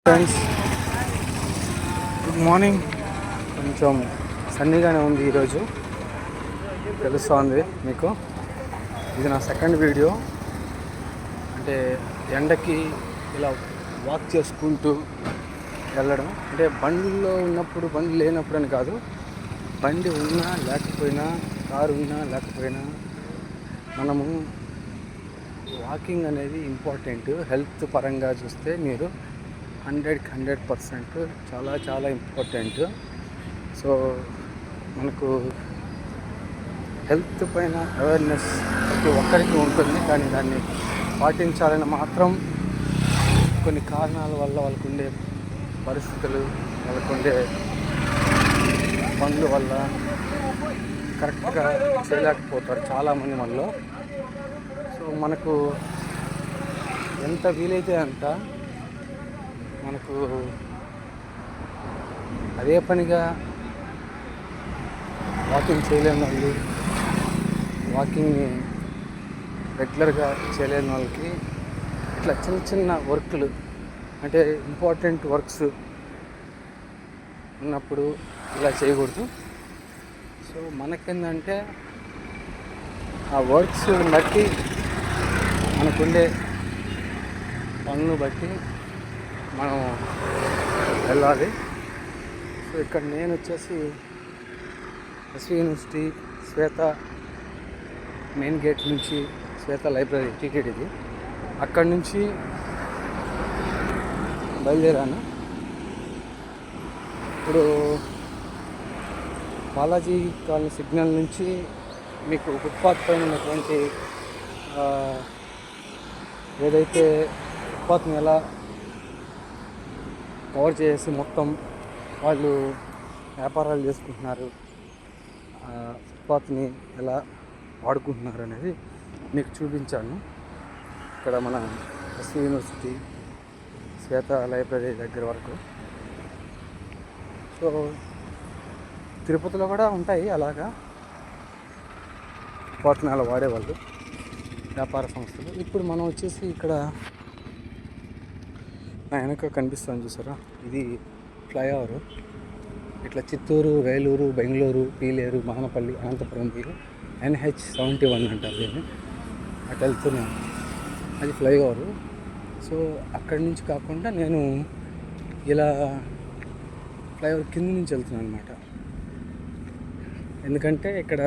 Friends, good morning. కొంచెం సన్నీగానే ఉంది ఈరోజు, తెలుస్తోంది మీకు. ఇది నా సెకండ్ వీడియో. అంటే ఎండకి ఇలా వాక్ చేసుకుంటూ వెళ్ళడం. అంటే బండిలో ఉన్నప్పుడు, బండి లేనప్పుడు అని కాదు, బండి ఉన్నా లేకపోయినా, కారు ఉన్నా లేకపోయినా, మనము వాకింగ్ అనేది ఇంపార్టెంట్. హెల్త్ పరంగా చూస్తే మీరు 100% చాలా చాలా ఇంపార్టెంట్. సో మనకు హెల్త్ పైన అవేర్నెస్ ప్రతి ఒక్కరికి ఉంటుంది, కానీ దాన్ని పాటించాలని మాత్రం కొన్ని కారణాల వల్ల, వాళ్ళకు ఉండే పరిస్థితులు, వాళ్ళకు ఉండే పనుల వల్ల కరెక్ట్గా చేయలేకపోతారు చాలామంది మనలో. సో మనకు ఎంత వీలైతే అంత మనకు అదే పనిగా వాకింగ్ చేయలేని వాళ్ళు, వాకింగ్ని రెగ్యులర్గా చేయలేని వాళ్ళకి ఇట్లా చిన్న చిన్న వర్క్లు, అంటే ఇంపార్టెంట్ వర్క్స్ ఉన్నప్పుడు ఇలా చేయకూడదు. సో మనకేందంటే ఆ వర్క్స్ బట్టి, మనకుండే పనులు బట్టి మనం వెళ్ళాలి. సో ఇక్కడ నేను వచ్చేసి ఎస్వి యూనివర్సిటీ శ్వేత మెయిన్ గేట్ నుంచి, శ్వేత లైబ్రరీ టీటీడీది, అక్కడి నుంచి బయలుదేరాను. ఇప్పుడు బాలాజీ కాలనీ సిగ్నల్ నుంచి మీకు ఫుట్పాత్ పైన ఉన్నటువంటి ఏదైతే ఫుట్పాత్ని ఎలా కవర్ చేసి మొత్తం వాళ్ళు వ్యాపారాలు చేసుకుంటున్నారు, ఫుట్పాత్ని ఎలా వాడుకుంటున్నారు అనేది మీకు చూపించాను. ఇక్కడ మన ఎస్వి యూనివర్సిటీ శ్వేత లైబ్రరీ దగ్గర వరకు. సో తిరుపతిలో కూడా ఉంటాయి అలాగా ఫుట్పాత్ని అలా వాడేవాళ్ళు, వ్యాపార సంస్థలు. ఇప్పుడు మనం వచ్చేసి ఇక్కడ నా వెనక కనిపిస్తుంది చూసారా, ఇది ఫ్లైఓవర్. ఇట్లా చిత్తూరు, వేలూరు, బెంగళూరు, పీలేరు, మదనపల్లి, అనంతపురం NH71 అంటారు దీన్ని. అటు వెళ్తున్నాను, అది ఫ్లైఓవర్. సో అక్కడి నుంచి కాకుండా నేను ఇలా ఫ్లైఓవర్ కింద నుంచి వెళ్తున్నాను అనమాట. ఎందుకంటే ఇక్కడ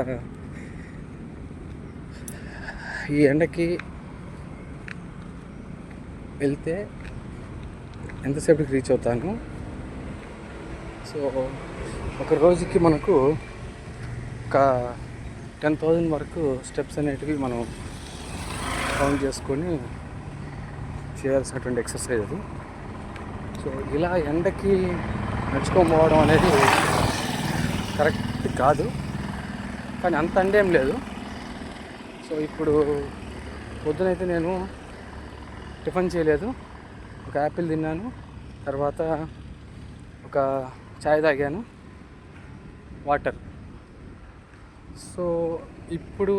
ఈ ఎండకి వెళ్తే ఎంతసేపటికి రీచ్ అవుతాను. సో ఒక రోజుకి మనకు ఒక 10,000 వరకు స్టెప్స్ అనేటివి మనం కౌంట్ చేసుకొని చేయాల్సినటువంటి ఎక్సర్సైజ్ అది. సో ఇలా ఎండకి నడుచుకోకపోవడం అనేది కరెక్ట్ కాదు, కానీ అంత అండేం లేదు. సో ఇప్పుడు పొద్దునైతే నేను టిఫిన్ చేయలేదు, ఒక యాపిల్ తిన్నాను, తర్వాత ఒక చాయ్ తాగాను, వాటర్. సో ఇప్పుడు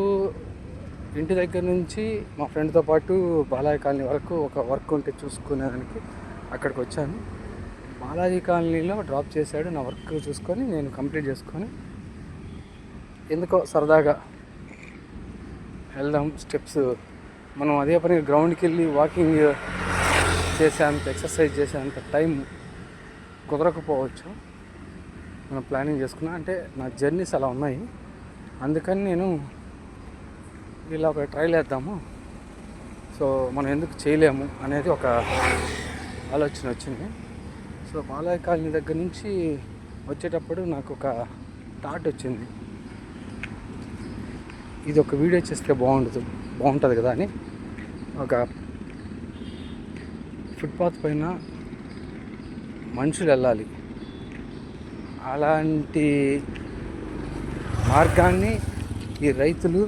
ఇంటి దగ్గర నుంచి మా ఫ్రెండ్తో పాటు బాలాజీ కాలనీ వరకు ఒక వర్క్ ఉంటే చూసుకునేదానికి అక్కడికి వచ్చాను. బాలాజీ కాలనీలో డ్రాప్ చేశాడు, నా వర్క్ చూసుకొని నేను కంప్లీట్ చేసుకొని ఎందుకో సరదాగా వెళ్దాం స్టెప్స్. మనం అదే పని గ్రౌండ్కి వెళ్ళి వాకింగ్ చేసేంత, ఎక్సర్సైజ్ చేసేంత టైం కుదరకపోవచ్చు. మనం ప్లానింగ్ చేసుకున్నా, అంటే నా జర్నీస్ అలా ఉన్నాయి, అందుకని నేను ఇలా ఒక ట్రైల్ వేద్దాము, సో మనం ఎందుకు చేయలేము అనేది ఒక ఆలోచన వచ్చింది. సో బాలాజీ కాలనీ దగ్గర నుంచి వచ్చేటప్పుడు నాకు ఒక థాట్ వచ్చింది, ఇది ఒక వీడియో చేస్తే బాగుంటుంది కదా అని. ఒక ఫుట్పాత్ పైన మనుషులు వెళ్ళాలి, అలాంటి మార్గాన్ని ఈ రైతులు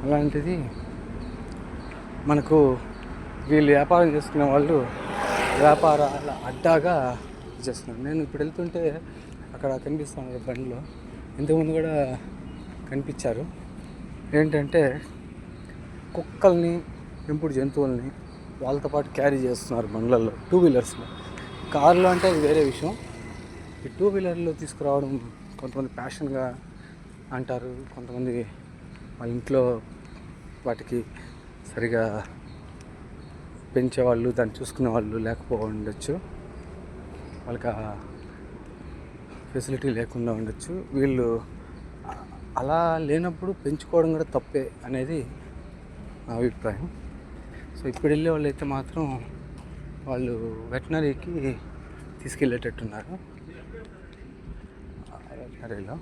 అలాంటిది మనకు వీళ్ళు వ్యాపారం చేసుకునే వాళ్ళు వ్యాపారాల అడ్డాగా చేస్తున్నారు. నేను ఇప్పుడు వెళ్తుంటే అక్కడ కనిపిస్తాను బండిలో, ఇంతకుముందు కూడా కనిపించారు. ఏంటంటే కుక్కల్ని పెంపుడు జంతువుల్ని వాళ్ళతో పాటు క్యారీ చేస్తున్నారు బండ్లలో, 2 వీలర్స్లో. కార్లో అంటే అది వేరే విషయం. ఈ 2 వీలర్లో తీసుకురావడం కొంతమంది ప్యాషన్గా అంటారు, కొంతమంది వాళ్ళ ఇంట్లో వాటికి సరిగా పెంచేవాళ్ళు, దాన్ని చూసుకునే వాళ్ళు లేకపోవచ్చు, వాళ్ళకి ఆ ఫెసిలిటీ లేకుండా ఉండొచ్చు. వీళ్ళు అలా లేనప్పుడు పెంచుకోవడం కూడా తప్పే అనేది నా అభిప్రాయం. సో ఇప్పుడు వెళ్ళే వాళ్ళు అయితే మాత్రం వాళ్ళు వెటనరీకి తీసుకెళ్ళేటట్టున్నారు. వెటనరీలో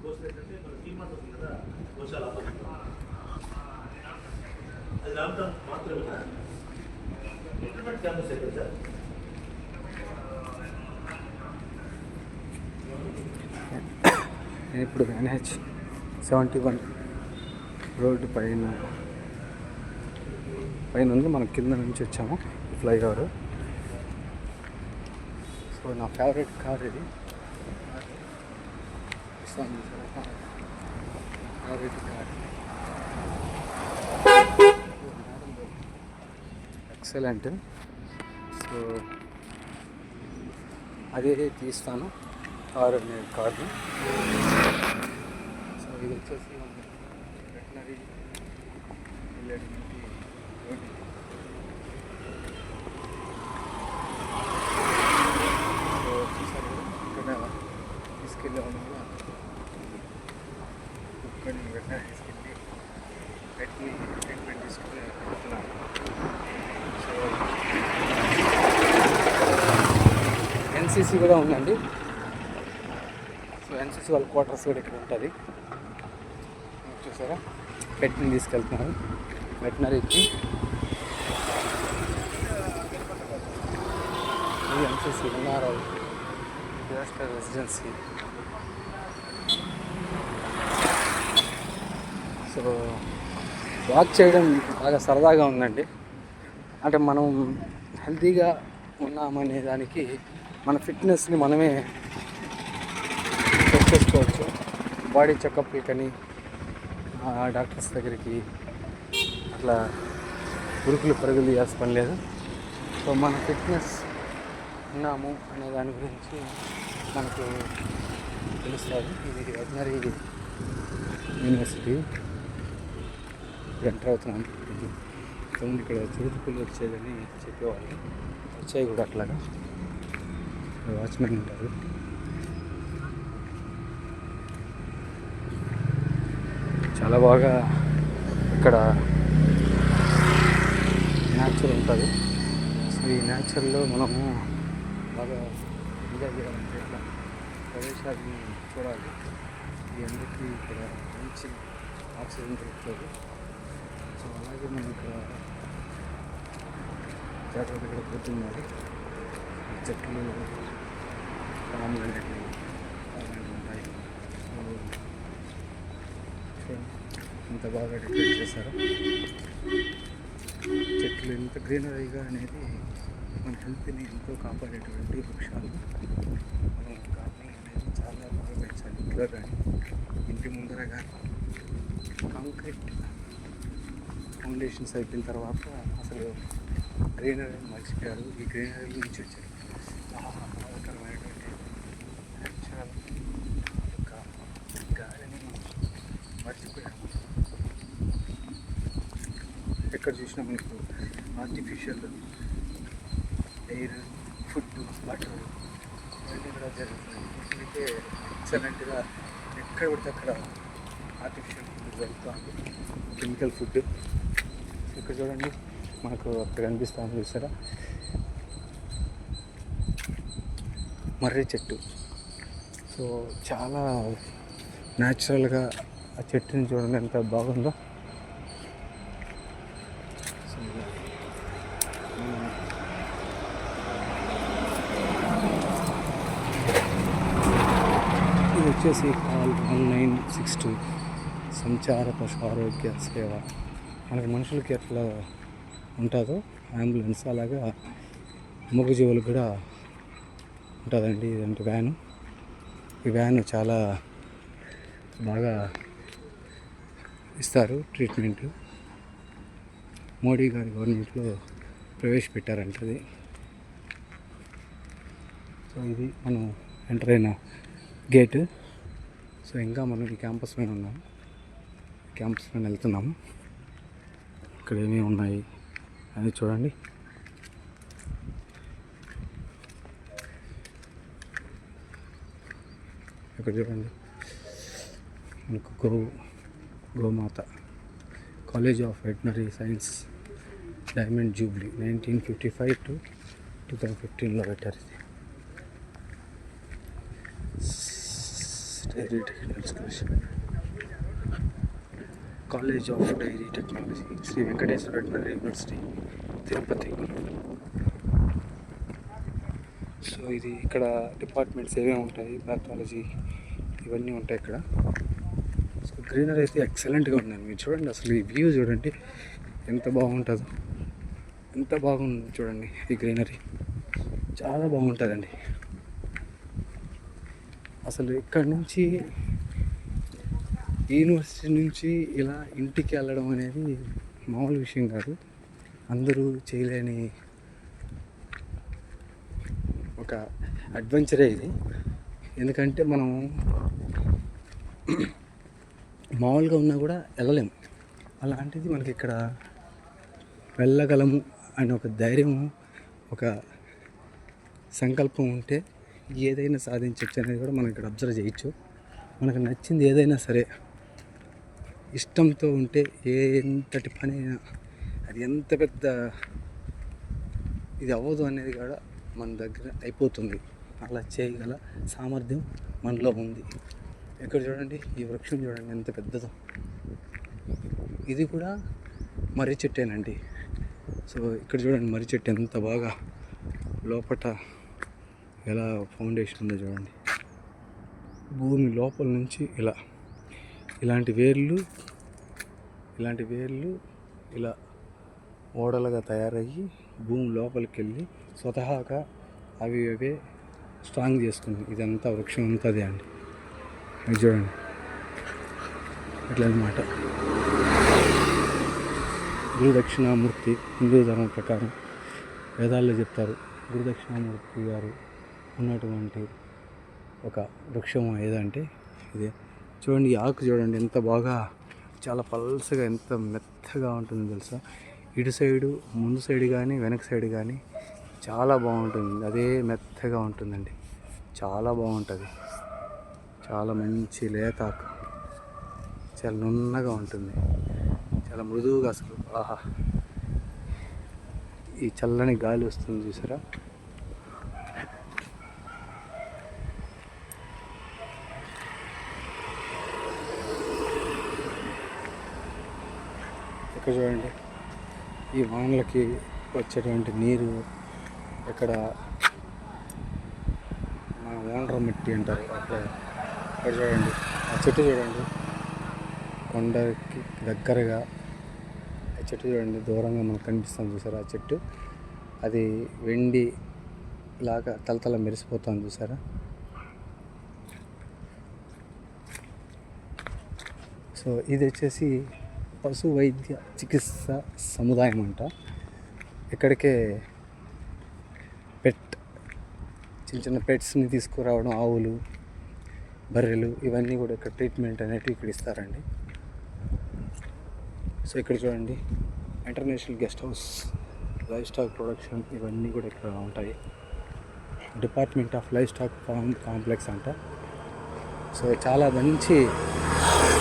నేను ఇప్పుడు NH-71 రోడ్డు పైన ఉంది. మనం కింద నుంచి వచ్చాము, ఫ్లైఓవర్. సో నా ఫేవరెట్ కార్ ఇది, ఫేవరెట్ కార్, ఎక్సలెంట్. సో అదే తీస్తాను కార్ని. సో ఇది వచ్చేసి వెటనరీ వెళ్ళేటువంటి రోడ్డు. సో చూసారు ఇక్కడ తీసుకెళ్ళే వాళ్ళు కూడా కుక్కని వెటనరీ తీసుకెళ్ళి వెటనరీ ట్రీట్మెంట్ తీసుకుని వెళ్తున్నారు. సో NCC కూడా ఉందండి. సో NCC వాళ్ళ క్వార్టర్స్ కూడా ఇక్కడ ఉంటుంది. చూసారా, పెట్ని తీసుకెళ్తున్నారు వెటనరీకి. ఇది NCC NRI disaster residency. So walk చేయడం బాగా సరదాగా ఉందండి. అంటే మనం హెల్తీగా ఉన్నామనే దానికి మన ఫిట్నెస్ని మనమే చెక్ చేసుకోవచ్చు. బాడీ చెకప్లకని డాక్టర్స్ దగ్గరికి అట్లా ఉరుకులు పరుగులు చేయాల్సిన పని లేదు. సో మన ఫిట్నెస్ ఉన్నాము అనే దాని గురించి మనకు తెలుస్తుంది. ఇది వెటనరీ యూనివర్సిటీ. ఎంటర్ అవుతున్నాం. ఇక్కడ చిరుతపులు వచ్చేదని చెప్పేవాళ్ళు, వచ్చాయి కూడా అట్లాగా. వాచ్మెన్ ఉంటారు. చాలా బాగా ఇక్కడ న్యాచురల్ ఉంటుంది. సో ఈ న్యాచురల్లో మనము బాగా ఎంజాయ్ చేయాలంటే ఇట్లా ప్రదేశాన్ని చూడాలి. ఈ అందరికీ ఇక్కడ మంచి ఆక్సిజన్ దొరుకుతుంది. సో అలాగే మనం ఇక్కడ జాగ్రత్తగా పోతున్నారు. చెట్లు పాములు అనేటివి ఉంటాయి. ఇంత బాగా డెకరేట్ చేశారు. చెట్లు ఎంత గ్రీనరీగా అనేది మన హెల్త్ని ఎంతో కాపాడేటువంటి వృక్షాలు. మనం గార్డెనింగ్ అనేది చాలా బాగా పెంచాలి. ఇంట్లో కానీ ఇంటి ముందర కానీ కాంక్రీట్ ఫౌండేషన్స్ అయిపోయిన తర్వాత అసలు గ్రీనరీ మర్చిపోయారు. ఈ గ్రీనరీ నుంచి వచ్చారు ఆహ్లాదకరమైనటువంటి న్యాచురల్ గాలిని మర్చిపోయాము. ఎక్కడ చూసినా మనకు ఆర్టిఫిషియల్ ఎయిర్, ఫుడ్, వాటర్ ఇవన్నీ కూడా జరుగుతుంది. అయితే ఎక్సలెంట్గా ఎక్కడ పడితే అక్కడ ఆర్టిఫిషియల్ ఫుడ్ జరుగుతుంది, కెమికల్ ఫుడ్. ఇక్కడ చూడండి, మనకు అక్కడ కనిపిస్తాను చూసారా, మర్రి చెట్టు. సో చాలా న్యాచురల్గా ఆ చెట్టుని చూడండి ఎంత బాగుందో. సో ఇది వచ్చేసి కాల్ 1962 సంచార పశు ఆరోగ్య సేవ. మనకి మనుషులకి ఎట్లా ఉంటుందో అంబులెన్స్, అలాగా మూగజీవులకు కూడా ఉంటుందండి. ఇదంటే వ్యాను. ఈ వ్యాన్ చాలా బాగా ఇస్తారు ట్రీట్మెంట్. మోడీ గారి గవర్నమెంట్లో ప్రవేశపెట్టారంటది. సో ఇది మనం ఎంటర్ అయిన గేటు. సో ఇంకా మనం ఈ క్యాంపస్ పైన ఉన్నాము, క్యాంపస్ పైన వెళ్తున్నాము. ఇక్కడ ఏమేమి ఉన్నాయి అని చూడండి. ఇక్కడ చూడండి మనకు గోమాత college of veterinary science diamond jubilee 1955 to 2015లో పెట్టారు. ఇది college of dairy technology Shri Venkateswara veterinary university Tirupati. So ఇది ఇక్కడ డిపార్ట్మెంట్స్ ఏమేమి ఉంటాయి, ప్యాథాలజీ ఇవన్నీ ఉంటాయి ఇక్కడ. సో గ్రీనరీ అయితే ఎక్సలెంట్గా ఉందండి. మీరు చూడండి, అసలు ఈ వ్యూ చూడండి ఎంత బాగుంటుందో, ఎంత బాగుంది చూడండి. ఈ గ్రీనరీ చాలా బాగుంటుందండి. అసలు ఇక్కడ నుంచి యూనివర్సిటీ నుంచి ఇలా ఇంటికి వెళ్ళడం అనేది మామూలు విషయం కాదు. అందరూ చేయలేని ఒక అడ్వెంచరే ఇది. ఎందుకంటే మనం మామూలుగా ఉన్నా కూడా వెళ్ళలేము, అలాంటిది మనకి ఇక్కడ వెళ్ళగలము అని ఒక ధైర్యము, ఒక సంకల్పం ఉంటే ఏదైనా సాధించవచ్చు అనేది కూడా మనం ఇక్కడ అబ్జర్వ్ చేయొచ్చు. మనకు నచ్చింది ఏదైనా సరే ఇష్టంతో ఉంటే ఎంతటి పని అయినా అది ఎంత పెద్ద ఇది అవ్వదు అనేది కూడా మన దగ్గర అయిపోతుంది. అలా చేయగల సామర్థ్యం మనలో ఉంది. ఇక్కడ చూడండి, ఈ వృక్షం చూడండి ఎంత పెద్దదో. ఇది కూడా మర్రి చెట్టేనండి. సో ఇక్కడ చూడండి మర్రి చెట్టు ఎంత బాగా లోపట ఎలా ఫౌండేషన్ ఉందో చూడండి. భూమి లోపల నుంచి ఇలాంటి వేర్లు ఇలా ఓడలుగా తయారయ్యి భూమి లోపలికి వెళ్ళి స్వతహాగా అవే స్ట్రాంగ్ చేసుకుంది. ఇదంతా వృక్షం అంతా అదే అండి. అది చూడండి ఇట్లా అన్నమాట. గురుదక్షిణామూర్తి హిందూ ధర్మం ప్రకారం వేదాల్లో చెప్తారు, గురుదక్షిణామూర్తి గారు ఉన్నటువంటి ఒక వృక్షం ఏదంటే ఇదే. చూడండి, ఈ ఆకు చూడండి ఎంత బాగా, చాలా పల్సగా ఎంత మెత్తగా ఉంటుందో తెలుసా. ఇటు సైడు ముందు సైడ్ కానీ వెనక సైడ్ కానీ చాలా బాగుంటుంది. అదే మెత్తగా ఉంటుందండి, చాలా బాగుంటుంది. చాలా మంచి లేత ఆకు, చాలా నున్నగా ఉంటుంది, చాలా మృదువుగా. అసలు ఆహా, ఈ చల్లని గాలి వస్తుంది చూసారా. ఇక్కడ చూడండి, ఈ వానలకి వచ్చేటువంటి నీరు ఇక్కడ ఓండ్ర మట్టి అంటారు అక్కడ చూడండి. ఆ చెట్టు చూడండి, కొండకి దగ్గరగా ఆ చెట్టు చూడండి, దూరంగా మనకు కనిపిస్తుంది చూసారా. ఆ చెట్టు అది వెండి లాగా తలతల మెరిసిపోతుంది చూసారా. సో ఇది వచ్చేసి పశు వైద్య చికిత్స సముదాయం అంట. ఇక్కడికే చిన్న చిన్న పెట్స్ని తీసుకురావడం, ఆవులు, బర్రెలు ఇవన్నీ కూడా ఇక్కడ ట్రీట్మెంట్ అనేవి ఇక్కడ ఇస్తారండి. సో ఇక్కడ చూడండి, international guest house, livestock production ఇవన్నీ కూడా ఇక్కడ ఉంటాయి. Department of livestock farm complex అంట. సో చాలా మంచి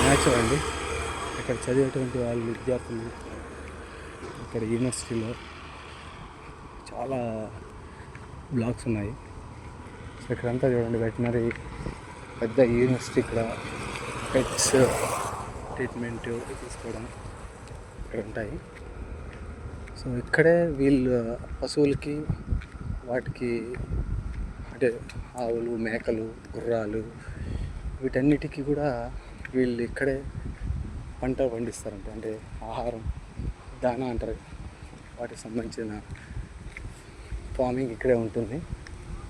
నేచర్ అండి. ఇక్కడ చదివేటువంటి వాళ్ళు విద్యార్థులు ఇక్కడ యూనివర్సిటీలో చాలా బ్లాక్స్ ఉన్నాయి. సో ఇక్కడంతా చూడండి వెటనరీ పెద్ద యూనివర్సిటీ. ఇక్కడ పెట్స్ ట్రీట్మెంట్ తీసుకోవడం ఇక్కడ ఉంటాయి. సో ఇక్కడే వీళ్ళు పశువులకి వాటికి అంటే ఆవులు, మేకలు, గుర్రాలు వీటన్నిటికీ కూడా వీళ్ళు ఇక్కడే పంట పండిస్తారంట. అంటే ఆహారం, దానా అంటారు, వాటికి సంబంధించిన ఫార్మింగ్ ఇక్కడే ఉంటుంది.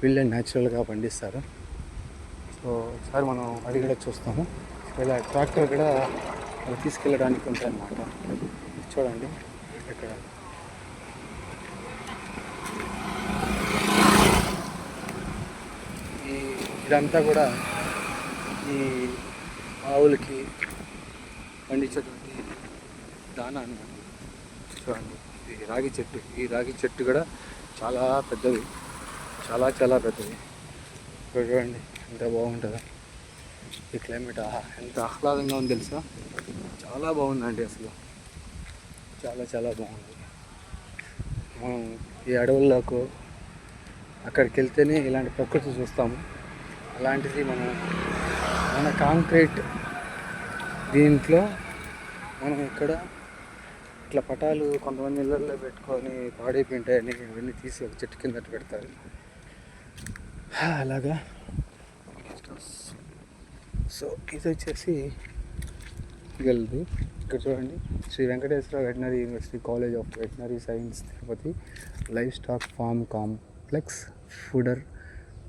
వీళ్ళే న్యాచురల్గా పండిస్తారు. సో ఒకసారి మనం అది కూడా చూస్తాము. ఇలా ట్రాక్టర్ కూడా తీసుకెళ్ళడానికి ఉంటాయి అన్నమాట. చూడండి ఇక్కడ ఇదంతా కూడా ఈ ఆవులకి పండించేటువంటి దానా అన్నమాట. చూడండి ఈ రాగి చెట్టు కూడా చాలా పెద్దది, చాలా చాలా పెద్దది. చూడండి ఎంత బాగుంటుందో ఈ క్లైమేట్. ఎంత ఆహ్లాదంగా ఉంది తెలుసా, చాలా బాగుందండి అసలు, చాలా చాలా బాగుంది. మనం ఈ అడవుల్లోకి అక్కడికి వెళ్తేనే ఇలాంటి ప్రకృతి చూస్తాము. అలాంటిది మన కాంక్రీట్ దీంట్లో మనం ఇక్కడ ఇట్లా పటాలు కొంతమంది ఇళ్ళల్లో పెట్టుకొని పాడైపోయింటాయని ఇవన్నీ తీసి ఒక చెట్టు కింద పెడతారు. అలాగా. సో ఇది వచ్చేసి గెలదు. ఇక్కడ చూడండి, Shri Venkateswara veterinary university college of veterinary science Tirupati livestock farm complex fodder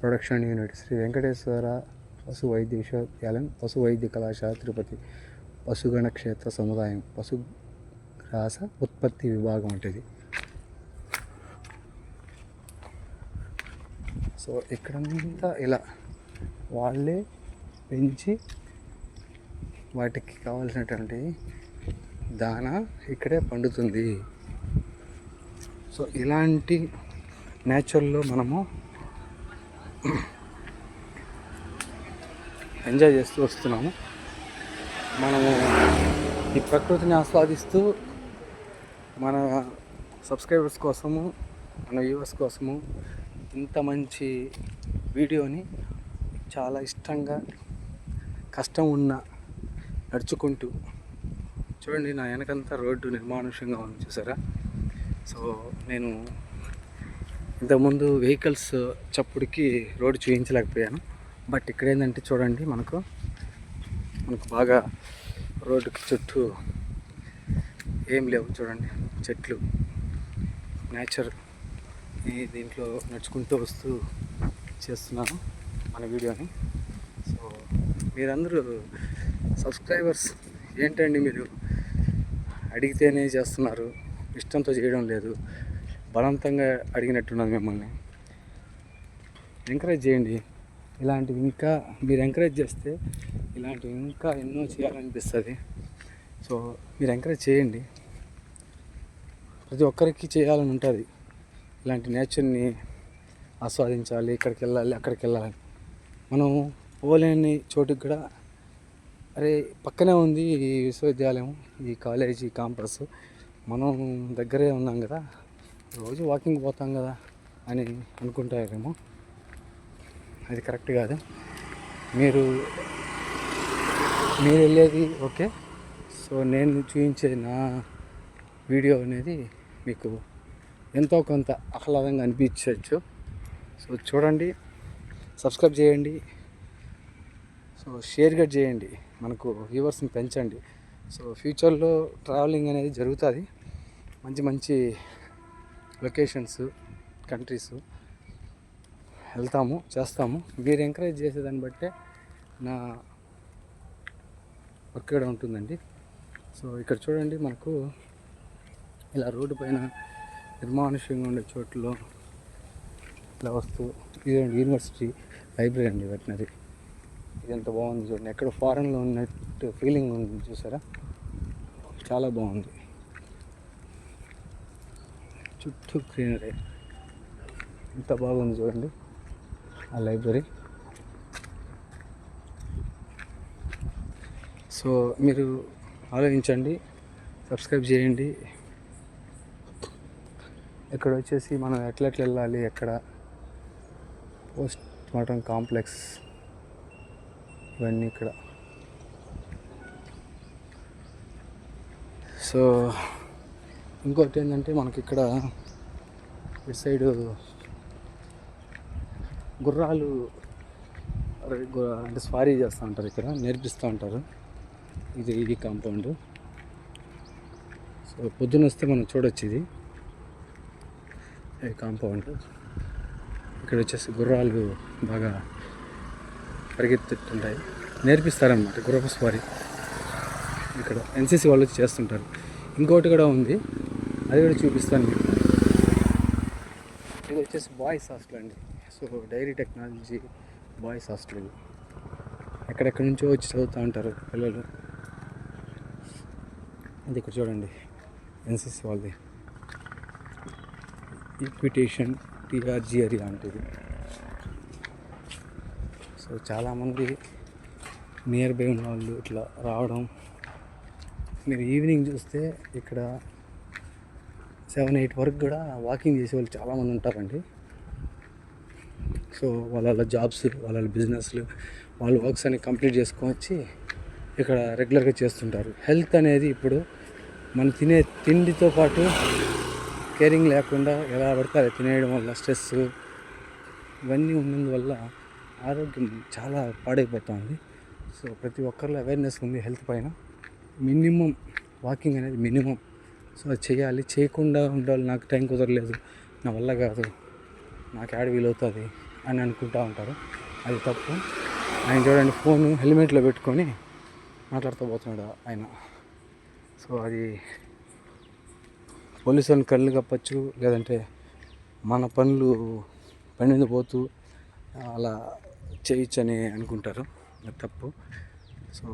production unit, Shri Venkateswara పశు వైద్య విశ్వవిద్యాలయం, పశు వైద్య కళాశాల తిరుపతి, పశుగణ క్షేత్ర సముదాయం, పశుగ్రాస ఉత్పత్తి విభాగం ఉంటుంది. సో ఇక్కడంతా ఇలా వాళ్ళే పెంచి వాటికి కావాల్సినటువంటి దానా ఇక్కడే పండుతుంది. సో ఇలాంటి నేచర్లో మనము ఎంజాయ్ చేస్తూ వస్తున్నాము. మనము ఈ ప్రకృతిని ఆస్వాదిస్తూ మన సబ్స్క్రైబర్స్ కోసము, మన వ్యూవర్స్ కోసము ఇంత మంచి వీడియోని చాలా ఇష్టంగా కష్టం ఉన్న నడుచుకుంటూ చూడండి. నా వెనకంతా రోడ్డు నిర్మానుష్యంగా ఉంది చూసారా. సో నేను ఇంతకుముందు వెహికల్స్ చప్పుడుకి రోడ్డు చూపించలేకపోయాను. బట్ ఇక్కడ ఏంటంటే చూడండి, మనకు బాగా రోడ్డుకి చుట్టూ ఏం లేవు. చూడండి చెట్లు, నేచర్. దీంట్లో నడుచుకుంటూ వస్తూ చేస్తున్నాను మన వీడియోని. సో మీరందరూ సబ్స్క్రైబర్స్ ఏంటండి, మీరు అడిగితేనే చేస్తున్నారు, ఇష్టంతో చేయడం లేదు, బలవంతంగా అడిగినట్టున్నది. మిమ్మల్ని ఎంకరేజ్ చేయండి. ఇలాంటివి ఇంకా మీరు ఎంకరేజ్ చేస్తే ఇలాంటివి ఇంకా ఎన్నో చేయాలనిపిస్తుంది. సో మీరు ఎంకరేజ్ చేయండి. ప్రతి ఒక్కరికి చేయాలని ఉంటుంది. ఇలాంటి నేచర్ని ఆస్వాదించాలి, ఇక్కడికి వెళ్ళాలి, అక్కడికి వెళ్ళాలి. మనం పోలేని చోటుకి కూడా, అరే పక్కనే ఉంది ఈ విశ్వవిద్యాలయం, ఈ కాలేజీ క్యాంపస్, మనం దగ్గరే ఉన్నాం కదా, రోజు వాకింగ్ పోతాం కదా అని అనుకుంటారేమో. అది కరెక్ట్ కాదు. మీరు వెళ్ళేది ఓకే. సో నేను చూపించే నా వీడియో అనేది మీకు ఎంతో కొంత ఆహ్లాదంగా అనిపించవచ్చు. సో చూడండి, సబ్స్క్రైబ్ చేయండి, సో షేర్ కూడా చేయండి, మనకు వ్యూవర్స్ని పెంచండి. సో ఫ్యూచర్లో ట్రావెలింగ్ అనేది జరుగుతుంది. మంచి మంచి లొకేషన్స్, కంట్రీస్ వెళ్తాము, చేస్తాము. మీరు ఎంకరేజ్ చేసేదాన్ని బట్టే నా వర్క్ కూడా ఉంటుందండి. సో ఇక్కడ చూడండి, మనకు ఇలా రోడ్డు పైన నిర్మానుష్యంగా ఉండే చోట్లలో ఇలా వస్తూ, ఇదండి యూనివర్సిటీ లైబ్రరీ అండి వెటనరీ. ఇది ఎంత బాగుంది చూడండి, ఎక్కడ ఫారెన్లో ఉన్నట్టు ఫీలింగ్ ఉంది చూసారా, చాలా బాగుంది. చుట్టూ గ్రీనరీ ఎంత బాగుంది చూడండి ఆ లైబ్రరీ. సో మీరు ఆలోచించండి, సబ్స్క్రైబ్ చేయండి. ఇక్కడ వచ్చేసి మనం ఎట్లా వెళ్ళాలి, ఎక్కడ పోస్ట్ మార్టం కాంప్లెక్స్, ఇవన్నీ ఇక్కడ. సో ఇంకోటి ఏంటంటే మనకి ఇక్కడ ఇటు సైడు గుర్రాలు అంటే స్వారీ చేస్తూ ఉంటారు, ఇక్కడ నేర్పిస్తూ ఉంటారు. ఇది కాంపౌండ్. సో పొద్దున వస్తే మనం చూడొచ్చు ఇది కాంపౌండ్. ఇక్కడ వచ్చేసి గుర్రాలు బాగా పరిగెత్తుంటాయి, నేర్పిస్తారనమాట గుర్రపు స్వారీ. ఇక్కడ ఎన్సీసీ వాళ్ళు వచ్చి చేస్తుంటారు. ఇంకోటి కూడా ఉంది, అది కూడా చూపిస్తాను మీకు. ఇది వచ్చేసి బాయ్స్ హాస్టల్ అండి. So dairy technology boys hostel ఇది. ఎక్కడెక్కడి నుంచో వచ్చి చదువుతూ ఉంటారు పిల్లలు. ఇది ఇక్కడ చూడండి, ఎన్సిసి వాళ్ళది ఈక్విటేషన్ టీఆర్జీఆర్ లాంటిది. సో చాలామంది నియర్ బై ఉన్న వాళ్ళు ఇట్లా రావడం. మీరు ఈవినింగ్ చూస్తే ఇక్కడ 7-8 వరకు కూడా వాకింగ్ చేసే వాళ్ళు చాలామంది ఉంటారండి. సో వాళ్ళ జాబ్స్, వాళ్ళ బిజినెస్లు, వాళ్ళ వర్క్స్ అన్ని కంప్లీట్ చేసుకొని వచ్చి ఇక్కడ రెగ్యులర్గా చేస్తుంటారు. హెల్త్ అనేది ఇప్పుడు మనం తినే తిండితో పాటు కేరింగ్ లేకుండా ఎలా పడితే అలా తినేయడం వల్ల స్ట్రెస్ ఇవన్నీ ఉన్నందువల్ల ఆరోగ్యం చాలా పాడైపోతుంది. సో ప్రతి ఒక్కరిలో అవేర్నెస్ ఉంది హెల్త్ పైన. మినిమం వాకింగ్ అనేది మినిమం. సో అది చేయాలి. చేయకుండా ఉండాలి, నాకు టైం కుదరలేదు, నా వల్ల కాదు, నాకు యాడ్ వీలవుతుంది అని అనుకుంటూ ఉంటారు. అది తప్పు. ఆయన చూడండి, ఫోను హెల్మెట్లో పెట్టుకొని మాట్లాడుతూ పోతున్నాడు ఆయన. సో అది పోలీసులను కళ్ళు కప్పచ్చు, లేదంటే మన పనులు పని మీద పోతూ అలా చేయొచ్చని అనుకుంటారు. అది తప్పు. సో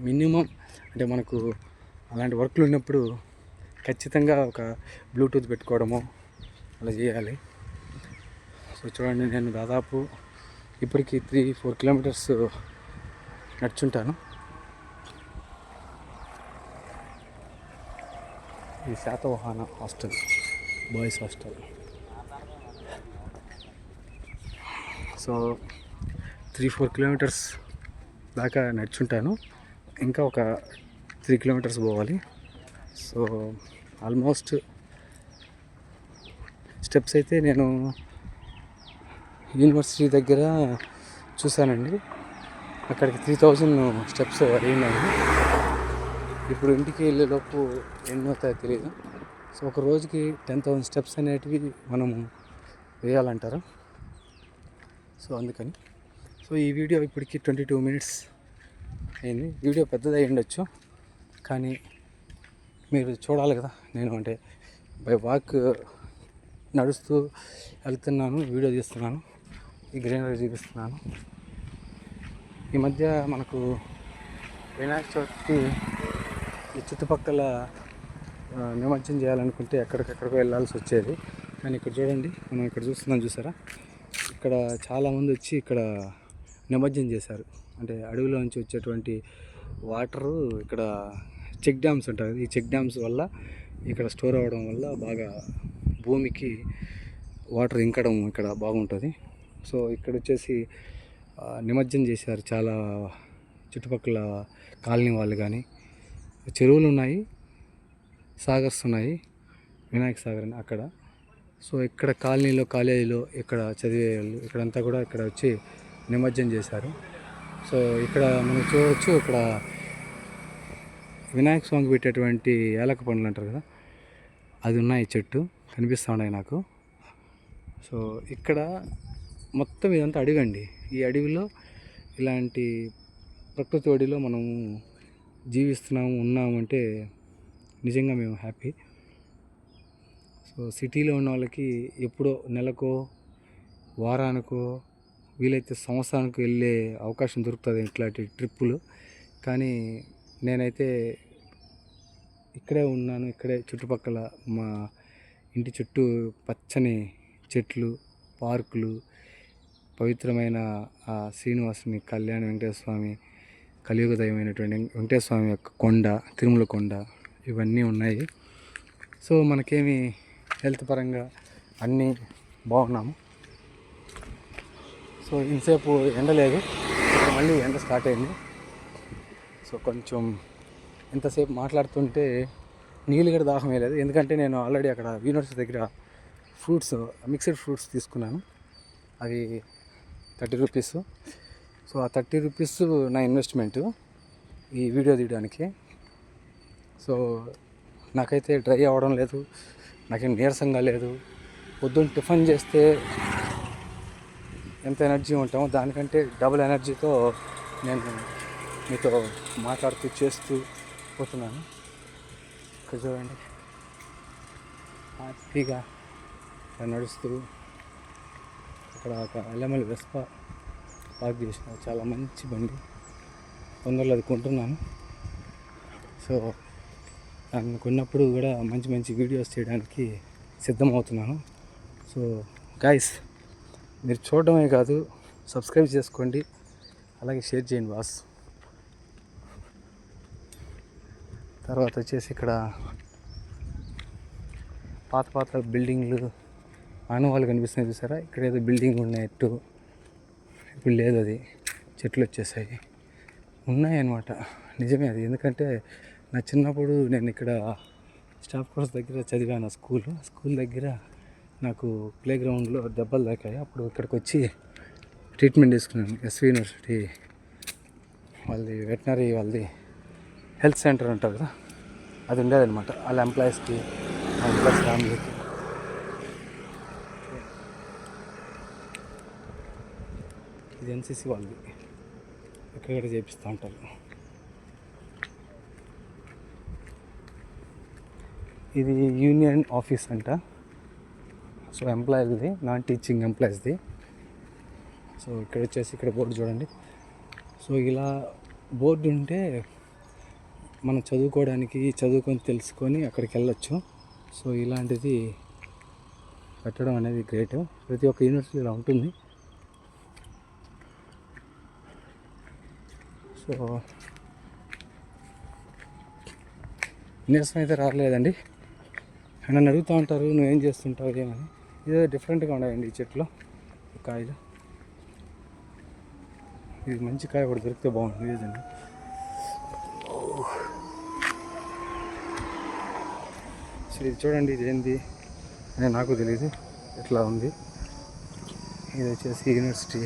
మినిమం అంటే మనకు అలాంటి వర్క్లు ఉన్నప్పుడు ఖచ్చితంగా ఒక బ్లూటూత్ పెట్టుకోవడము అలా చేయాలి. సో చూడండి, నేను దాదాపు ఇప్పటికి 3-4 కిలోమీటర్స్ నడుచుంటాను. ఈ Satavahana hostel, boys hostel. So 3-4 kilometres దాకా నడుచుంటాను. ఇంకా ఒక 3 కిలోమీటర్స్ పోవాలి. సో ఆల్మోస్ట్ స్టెప్స్ అయితే నేను యూనివర్సిటీ దగ్గర చూశానండి. అక్కడికి 3000 స్టెప్స్ అయినాయి. ఇప్పుడు ఇంటికి వెళ్ళేలోపు ఎన్ని అవుతాయో తెలియదు. సో ఒక రోజుకి 10,000 స్టెప్స్ అనేటివి మనము వేయాలంటారు. సో అందుకని సో ఈ వీడియో ఇప్పటికి 22 మినిట్స్ అయింది. వీడియో పెద్దది అయి ఉండొచ్చు, కానీ మీరు చూడాలి కదా. నేను అంటే బై వాక్ నడుస్తూ వెళ్తున్నాను, వీడియో తీస్తున్నాను, ఈ గ్రీనరీ చూపిస్తున్నాను. ఈ మధ్య మనకు వినాయక చవితికి ఈ చుట్టుపక్కల నిమజ్జనం చేయాలనుకుంటే ఎక్కడికెక్కడికో వెళ్ళాల్సి వచ్చేది. కానీ ఇక్కడ చూడండి, మనం ఇక్కడ చూస్తున్నాం, చూసారా, ఇక్కడ చాలామంది వచ్చి ఇక్కడ నిమజ్జనం చేశారు. అంటే అడవిలో నుంచి వచ్చేటువంటి వాటరు ఇక్కడ చెక్ డ్యామ్స్ ఉంటాయి. ఈ చెక్ డ్యామ్స్ వల్ల ఇక్కడ స్టోర్ అవ్వడం వల్ల బాగా భూమికి వాటర్ ఇంకడం ఇక్కడ బాగుంటుంది. సో ఇక్కడ వచ్చేసి నిమజ్జనం చేశారు చాలా చుట్టుపక్కల కాలనీ వాళ్ళు. కానీ చెరువులు ఉన్నాయి, సాగర్స్ ఉన్నాయి, వినాయక సాగర్ అని అక్కడ. సో ఇక్కడ కాలనీలో, కాలేజీలో, ఇక్కడ చదివే వాళ్ళు ఇక్కడంతా కూడా ఇక్కడ వచ్చి నిమజ్జనం చేశారు. సో ఇక్కడ మనం చూడవచ్చు, ఇక్కడ వినాయక స్వామికి పెట్టేటువంటి ఏలక పండ్లు అంటారు కదా, అది ఉన్నాయి, చెట్టు కనిపిస్తూ ఉన్నాయి నాకు. సో ఇక్కడ మొత్తం ఇదంతా అడవి అండి. ఈ అడవిలో ఇలాంటి ప్రకృతి ఒడిలో మనము జీవిస్తున్నాము, ఉన్నాము అంటే నిజంగా మేము హ్యాపీ. సో సిటీలో ఉన్న వాళ్ళకి ఎప్పుడో నెలకో, వారానికో, వీలైతే సంవత్సరానికి వెళ్ళే అవకాశం దొరుకుతుంది ఇట్లాంటి ట్రిప్పులు. కానీ నేనైతే ఇక్కడే ఉన్నాను. ఇక్కడే చుట్టుపక్కల మా ఇంటి చుట్టూ పచ్చని చెట్లు, పార్కులు, పవిత్రమైన ఆ శ్రీనివాసుని కళ్యాణ వెంకటేశ్వర స్వామి, కలియుగ దైవమైనటువంటి వెంకటేశ్వర స్వామి యొక్క కొండ, తిరుమల కొండ, ఇవన్నీ ఉన్నాయి. సో మనకేమి హెల్త్ పరంగా అన్నీ బాగున్నాము. సో ఇంతసేపు ఎండ లేదు, మళ్ళీ ఎండ స్టార్ట్ అయింది. సో కొంచెం ఇంతసేపు మాట్లాడుతుంటే నీళ్ళు కూడా దాహం వేయలేదు. ఎందుకంటే నేను ఆల్రెడీ అక్కడ యూనివర్సిటీ దగ్గర ఫ్రూట్స్, మిక్స్డ్ ఫ్రూట్స్ తీసుకున్నాను. అవి 30 రూపీస్. సో ఆ 30 రూపీస్ నా ఇన్వెస్ట్మెంటు ఈ వీడియో తీయడానికి. సో నాకైతే డ్రై అవ్వడం లేదు, నాకేం నీరసంగా లేదు. పొద్దున్న టిఫిన్ చేస్తే ఎంత ఎనర్జీ ఉంటామో దానికంటే డబుల్ ఎనర్జీతో నేను మీతో మాట్లాడుతూ చేస్తూ పోతున్నాను. ఇక్కడ చూడండి, హ్యాపీగా అక్కడ నడుస్తూ అక్కడ ఒక ఎల్ఎంఎల్ వెస్పా పార్క్ చేసిన చాలా మంచి బండి. తొందరలో అది కొంటున్నాను. సో దాన్ని కొన్నప్పుడు కూడా మంచి మంచి వీడియోస్ చేయడానికి సిద్ధమవుతున్నాను. సో గైస్, మీరు చూడడమే కాదు, సబ్స్క్రైబ్ చేసుకోండి, అలాగే షేర్ చేయండి బాస్. తర్వాత వచ్చేసి ఇక్కడ పాత బిల్డింగ్లు ఆనవాళ్ళు కనిపిస్తున్నాయి చూసారా. ఇక్కడ ఏదో బిల్డింగ్ ఉన్నట్టు, ఇప్పుడు లేదు, అది చెట్లు వచ్చేసాయి. ఉన్నాయన్నమాట, నిజమే అది. ఎందుకంటే నా చిన్నప్పుడు నేను ఇక్కడ స్టాఫ్ కోర్స్ దగ్గర చదివాను. స్కూల్ దగ్గర నాకు ప్లే గ్రౌండ్లో దెబ్బలు తాకాయి. అప్పుడు ఇక్కడికి వచ్చి ట్రీట్మెంట్ తీసుకున్నాను. ఎస్వి యూనివర్సిటీ వాళ్ళది వెటనరీ, వాళ్ళది హెల్త్ సెంటర్ ఉంటుంది కదా, అది ఉండేదన్నమాట. వాళ్ళ ఎంప్లాయీస్కి, ఎంప్లాయీస్ ఫ్యామిలీకి. ఇది ఎన్సీసీ వాళ్ళది, ఎక్కడెక్కడ చేపిస్తూ ఉంటారు. ఇది యూనియన్ ఆఫీస్ అంట. సో ఎంప్లాయీది, నాన్ టీచింగ్ ఎంప్లాయీస్ది. సో ఇక్కడ వచ్చేసి ఇక్కడ బోర్డు చూడండి. సో ఇలా బోర్డు ఉంటే మనం చదువుకొని తెలుసుకొని అక్కడికి వెళ్ళొచ్చు. సో ఇలాంటిది పెట్టడం అనేది గ్రేట్. ప్రతి ఒక్క యూనివర్సిటీలో ఉంటుంది. సో నీరసం అయితే రాలేదండి. నన్ను అడుగుతూ ఉంటారు, నువ్వేం చేస్తుంటావు ఏమని. ఇదే డిఫరెంట్గా ఉన్నాయండి ఈ చెట్లు, కాయలు. ఇది మంచి కాయ కూడా దొరికితే బాగుంటుంది ఇదండి. సో ఇది చూడండి, ఇది ఏంది అని నాకు తెలియదు, ఎట్లా ఉంది. ఇది వచ్చేసి యూనివర్సిటీ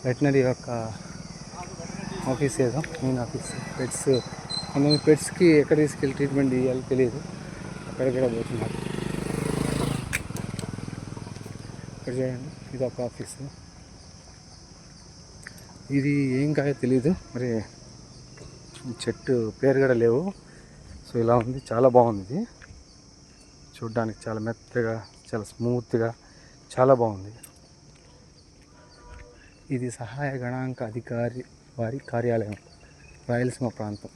వెటనరీ యొక్క ఆఫీస్, ఏదో మెయిన్ ఆఫీస్. పెట్స్, కొంతమంది పెట్స్కి ఎక్కడ తీసుకెళ్ళి ట్రీట్మెంట్ ఇవ్వాలి తెలియదు, అక్కడిక్కడ పోతున్నారు. ఇక్కడ చూడండి, ఇది ఒక ఆఫీసు. ఇది ఏం కాయో తెలియదు, మరి చెట్టు పేరు కూడా లేవు. సో ఇలా ఉంది, చాలా బాగుంది. ఇది చూడ్డానికి చాలా మెత్తగా, చాలా స్మూత్గా, చాలా బాగుంది. ఇది సహాయ గణాంక అధికారి వారి కార్యాలయం, రాయలసీమ ప్రాంతం.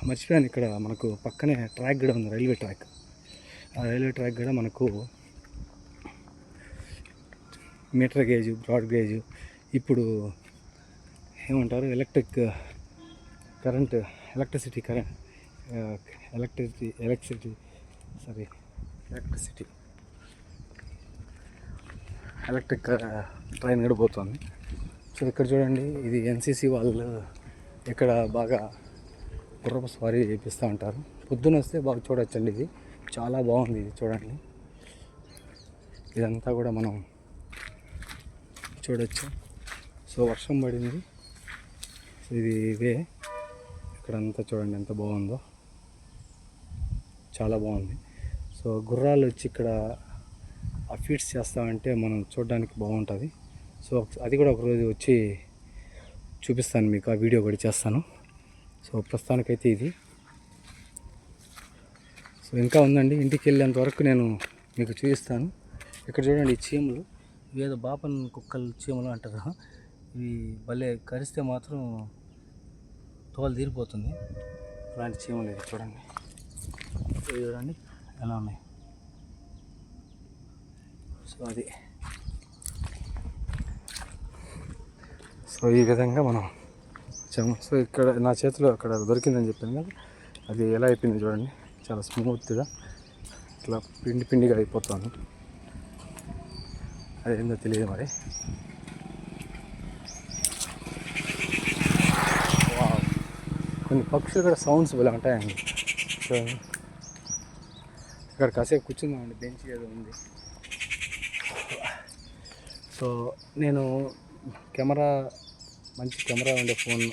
మర్చిపోయాను, ఇక్కడ మనకు పక్కనే ట్రాక్ కూడా ఉంది, రైల్వే ట్రాక్. ఆ రైల్వే ట్రాక్ కూడా మనకు మీటర్ గేజు, బ్రాడ్ గేజు, ఇప్పుడు ఏమంటారు ఎలక్ట్రిసిటీ ఎలక్ట్రిక్ ట్రైన్ కూడా పోతుంది. సో ఇక్కడ చూడండి, ఇది ఎన్సీసీ వాళ్ళు ఇక్కడ బాగా గుర్రపు స్వారీ చేపిస్తూ ఉంటారు. పొద్దున వస్తే బాగా చూడొచ్చండి. ఇది చాలా బాగుంది, ఇది చూడండి. ఇదంతా కూడా మనం చూడొచ్చు. సో వర్షం పడింది. సో ఇది ఇవే, ఇక్కడంతా చూడండి ఎంత బాగుందో, చాలా బాగుంది. సో గుర్రాలు వచ్చి ఇక్కడ ఆ ఫీట్స్ చేస్తామంటే మనం చూడడానికి బాగుంటుంది. సో అది కూడా ఒకరోజు వచ్చి చూపిస్తాను మీకు, ఆ వీడియో కూడా చేస్తాను. సో ప్రస్తుతానికైతే ఇది. సో ఇంకా ఉందండి, ఇంటికి వెళ్ళేంత వరకు నేను మీకు చూపిస్తాను. ఇక్కడ చూడండి, ఈ చీమలు, ఇవేదో బాపన్ కుక్కలు చీమలు అంటారు. ఇవి భలే కరిస్తే మాత్రం తోలు తీరిపోతుంది. అలాంటి చీమలు ఇది చూడండి. ఇవి చూడండి ఎలా ఉన్నాయి. సో అది, సో ఈ విధంగా మనం వచ్చాము. సో ఇక్కడ నా చేతిలో అక్కడ దొరికిందని చెప్పాను కదా, అది ఎలా అయిపోయింది చూడండి. చాలా స్మూత్గా ఇట్లా పిండిగా అయిపోతుంది. అదేందో తెలియదు మరి. కొన్ని పక్షులు కూడా సౌండ్స్ ఇలా ఉంటాయండి. సో ఇక్కడ కాసేపు కూర్చుందామండి, బెంచ్ ఏదో ఉంది. సో నేను మంచి కెమెరా ఉండే ఫోన్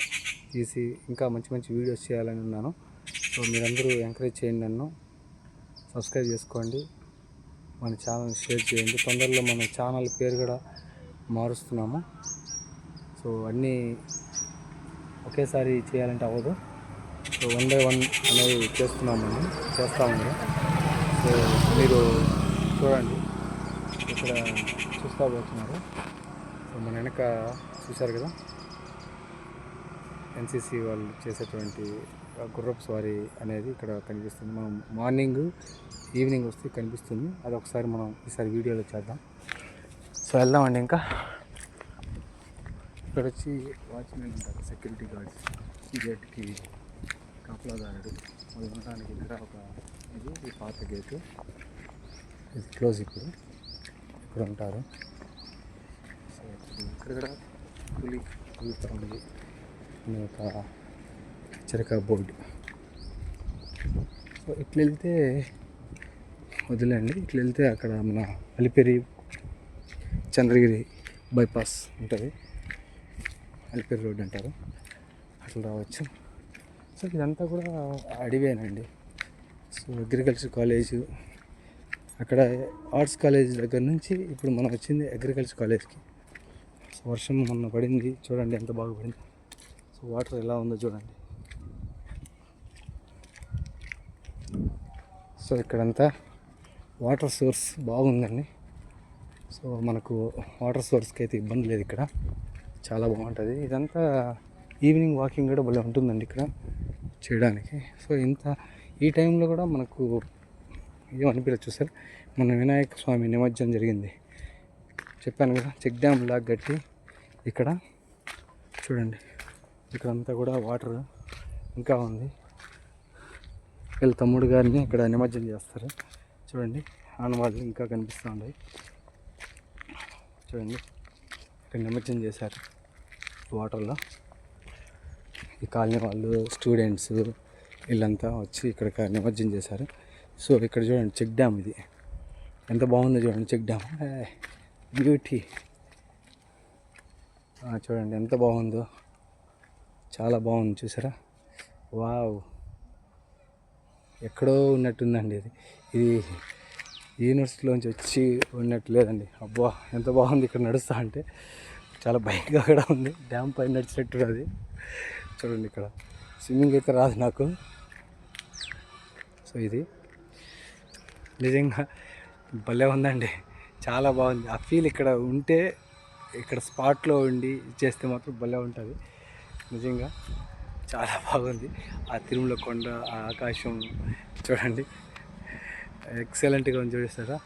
తీసి ఇంకా మంచి వీడియోస్ చేయాలని ఉన్నాను. సో మీరందరూ ఎంకరేజ్ చేయండి, నన్ను సబ్స్క్రైబ్ చేసుకోండి, మన ఛానల్ షేర్ చేయండి. తొందరలో మన ఛానల్ పేరు కూడా మారుస్తున్నాము. సో అన్నీ ఒకేసారి చేయాలంటే అవ్వదు. సో 1 by 1 అనేది చేస్తాము. సో మీరు చూడండి ఇక్కడ చూస్తూ పోతున్నారు. సో మన వెనక చూశారు కదా ఎన్సీసీ వాళ్ళు చేసేటువంటి గుర్రపు స్వారీ అనేది ఇక్కడ కనిపిస్తుంది. మనం మార్నింగ్ ఈవినింగ్ వస్తే కనిపిస్తుంది. అది ఒకసారి మనం ఈసారి వీడియోలో చేద్దాం. సో వెళ్దామండి. ఇంకా ఇక్కడ వచ్చి వాచ్మెన్ ఉంటారు, సెక్యూరిటీ గార్డ్స్, ఈ గేట్కి కాపలాదారుడు వాళ్ళు ఉండడానికి ఇక్కడ ఒక ఇది పాత గేటు, ఇది క్లోజ్ ఇప్పుడు ఇక్కడ ఉంటారు. సో ఇక్కడ కూడా పులి ఉంది అనే ఒక హెచ్చరిక బోర్డు. సో ఇట్లా వెళ్తే వదిలేండి, ఇట్లా వెళ్తే అక్కడ మన అలిపిరి చంద్రగిరి బైపాస్ ఉంటుంది, అలిపిరి రోడ్ అంటారు, అట్లా రావచ్చు. సో ఇదంతా కూడా అడివేనండి. సో అగ్రికల్చర్ కాలేజ్, అక్కడ ఆర్ట్స్ కాలేజ్ దగ్గర నుంచి ఇప్పుడు మనం వచ్చింది అగ్రికల్చర్ కాలేజ్కి. సో వర్షం మొన్న పడింది, చూడండి ఎంత బాగా పడింది. సో వాటర్ ఎలా ఉందో చూడండి. సో ఇక్కడంతా వాటర్ సోర్స్ బాగుందండి. సో మనకు వాటర్ సోర్స్కి అయితే ఇబ్బంది లేదు, ఇక్కడ చాలా బాగుంటుంది. ఇదంతా ఈవినింగ్ వాకింగ్ కూడా భలే ఉంటుందండి ఇక్కడ చేయడానికి. సో ఈ టైంలో కూడా మనకు ఏమనిపించదు. చూసారు మన వినాయక స్వామి నిమజ్జనం జరిగింది, చెప్పాను కదా, చెక్ డ్యామ్ లాగా కట్టి ఇక్కడ చూడండి. ఇక్కడంతా కూడా వాటర్ ఇంకా ఉంది. వీళ్ళ తమ్ముడు గారిని ఇక్కడ నిమజ్జనం చేస్తారు. చూడండి ఆనవాళ్ళు ఇంకా కనిపిస్తూ ఉన్నాయి. చూడండి ఇక్కడ నిమజ్జనం చేశారు వాటర్లో. ఈ కాలనీ వాళ్ళు, స్టూడెంట్స్ వీళ్ళంతా వచ్చి ఇక్కడ నిమజ్జనం చేశారు. సో ఇక్కడ చూడండి చెక్ డ్యామ్, ఇది ఎంత బాగుందో చూడండి. చెక్ డ్యామ్ బ్యూటీ చూడండి ఎంత బాగుందో, చాలా బాగుంది. చూసారా, వావ్, ఎక్కడో ఉన్నట్టుందండి. ఇది యూనివర్సిటీలోంచి వచ్చి ఉన్నట్టు లేదండి. అబ్బా ఎంత బాగుంది. ఇక్కడ నడుస్తా అంటే చాలా భయంగా కూడా ఉంది. డ్యామ్ పైన నడిచినట్టు అది. చూడండి ఇక్కడ స్విమ్మింగ్ అయితే రాదు నాకు. సో ఇది నిజంగా భలే ఉందండి, చాలా బాగుంది. ఆ ఫీల్ ఇక్కడ ఉంటే, ఇక్కడ స్పాట్లో ఉండి చేస్తే మాత్రం భలే ఉంటుంది నిజంగా. చాలా బాగుంది. ఆ తిరుమల కొండ, ఆ ఆకాశం చూడండి, ఎక్సలెంట్గా ఉంది. చూపిస్తారా?